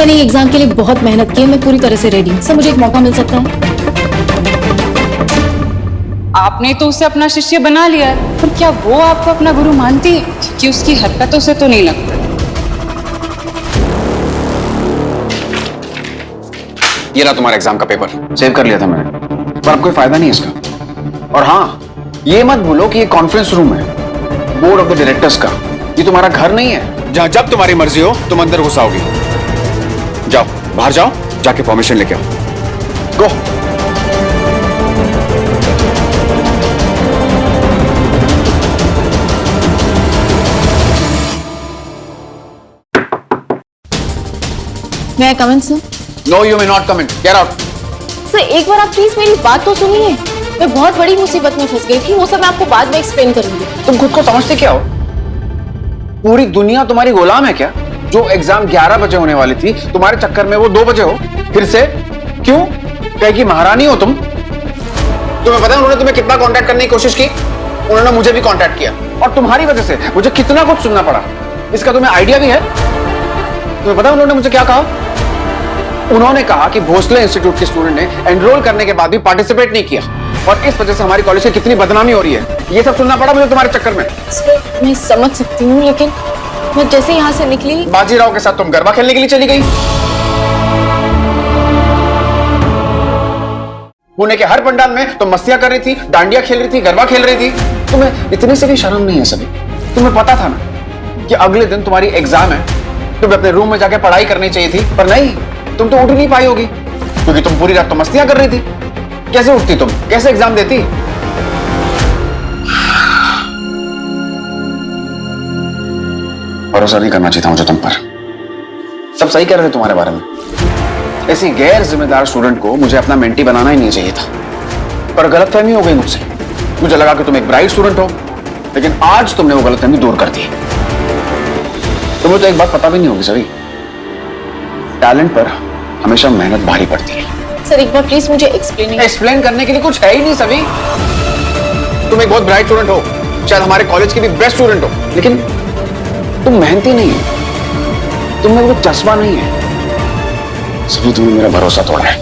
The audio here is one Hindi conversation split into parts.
मैंने ये एग्जाम के लिए बहुत मेहनत की है, मैं पूरी तरह से रेडी हूँ। सर मुझे एक मौका मिल सकता है? आपने तो उसे अपना शिष्य बना लिया है, पर क्या वो आपको अपना गुरु मानती है? क्योंकि उसकी हरकतों से तो नहीं लगता। ये रहा तुम्हारा एग्जाम का पेपर, सेव कर लिया था मैंने, पर अब कोई फायदा नहीं इसका। और हाँ, ये मत भूलो कि ये कॉन्फ्रेंस रूम है बोर्ड ऑफ द डायरेक्टर्स का, ये तुम्हारा घर नहीं है जहां जब तुम्हारी मर्जी हो तुम अंदर घुस आओगी। जाओ बाहर जाओ, जाके परमिशन लेके आओ। Go. May I come in sir? No you may not come in, get out. Sir एक बार आप प्लीज मेरी बात तो सुनिए। मैं बहुत बड़ी मुसीबत में फंस गई थी, वो सब मैं आपको बाद में एक्सप्लेन करूंगी। तुम खुद को समझते क्या हो? पूरी दुनिया तुम्हारी गुलाम है क्या? जो एग्जाम 11 बजे होने वाली थी, तुम्हारे चक्कर में वो 2 बजे हो। फिर से क्यों? कहीं की महारानी हो तुम? तुम्हें पता है उन्होंने तुम्हें कितना कांटेक्ट करने की कोशिश की? उन्होंने मुझे भी कांटेक्ट किया और तुम्हारी वजह से मुझे कितना कुछ सुनना पड़ा। इसका तुम्हें आइडिया भी है? तुम्हें पता है उन्होंने मुझे क्या कहा? उन्होंने कहा कि भोसले इंस्टीट्यूट के स्टूडेंट ने एनरोल करने के बाद भी पार्टिसिपेट नहीं किया और इस वजह से हमारी कॉलेज की कितनी बदनामी हो रही है। ये सब सुनना पड़ा मुझे तुम्हारे चक्कर में। मैं समझ सकती हूँ, लेकिन मैं जैसे यहाँ से निकली, बाजीराव के साथ तुम गरबा खेलने के लिए चली गई। पुणे के हर पंडाल में तुम मस्तियां कर रही थी, डांडिया खेल रही थी, गरबा खेल रही थी। तुम्हें इतनी से भी शर्म नहीं है सभी? तुम्हें पता था ना कि अगले दिन तुम्हारी एग्जाम है, तुम्हें अपने रूम में जाके पढ़ाई करनी चाहिए थी, पर नहीं, तुम तो उठ नहीं पाई होगी क्योंकि तुम पूरी रात तो मस्तियां कर रही थी। कैसे उठती तुम? कैसे एग्जाम देती? भरोसा नहीं करना चाहिए था मुझे तुम पर। सब सही कह रहे थे तुम्हारे बारे में। ऐसी गैर जिम्मेदार स्टूडेंट को मुझे अपना मेंटी बनाना ही नहीं चाहिए था, पर गलतफहमी हो गई मुझसे। मुझे लगा कि तुम एक ब्राइट स्टूडेंट हो, लेकिन आज तुमने वो गलतफहमी दूर कर दी। तुम्हें तो एक बात पता भी नहीं होगी सभी, टैलेंट पर हमेशा मेहनत भारी पड़ती है। सर एक बार प्लीज मुझे एक्सप्लेन करने के लिए कुछ है ही नहीं सभी। तुम एक बहुत ब्राइट स्टूडेंट हो, शायद हमारे कॉलेज की भी बेस्ट स्टूडेंट हो, लेकिन तुम मेहनती नहीं है, तुम में वो जज्बा नहीं है। सभी तुमने मेरा भरोसा तोड़ा है,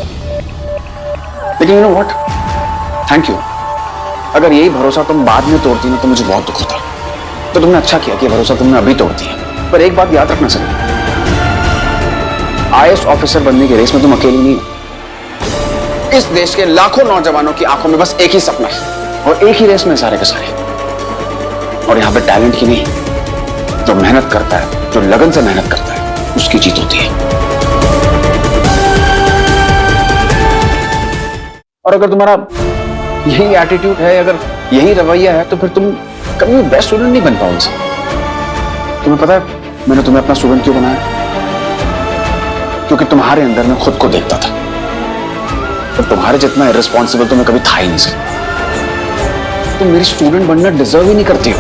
लेकिन you know what, thank you. अगर यही भरोसा तुम बाद में तोड़ती ना तो मुझे बहुत दुख होता। तो तुमने अच्छा किया कि भरोसा तुमने अभी तोड़ दिया। पर एक बात याद रखना सभी, आईएएस ऑफिसर बनने की रेस में तुम अकेली नहीं हो। इस देश के लाखों नौजवानों की आंखों में बस एक ही सपना है और एक ही रेस में सारे के सारे। और यहां पे टैलेंट की नहीं, जो मेहनत करता है, जो लगन से मेहनत करता है, उसकी जीत होती है। और अगर तुम्हारा यही एटीट्यूड है, अगर यही रवैया है, तो फिर तुम कभी बेस्ट स्टूडेंट नहीं बन पाओगे। तुम्हें पता है मैंने तुम्हें अपना स्टूडेंट क्यों बनाया? क्योंकि तुम्हारे अंदर मैं खुद को देखता था, और तुम्हारे जितना इररिस्पॉन्सिबल तो मैं कभी था ही नहीं सकता। तुम मेरी स्टूडेंट बनना डिजर्व ही नहीं करती हो।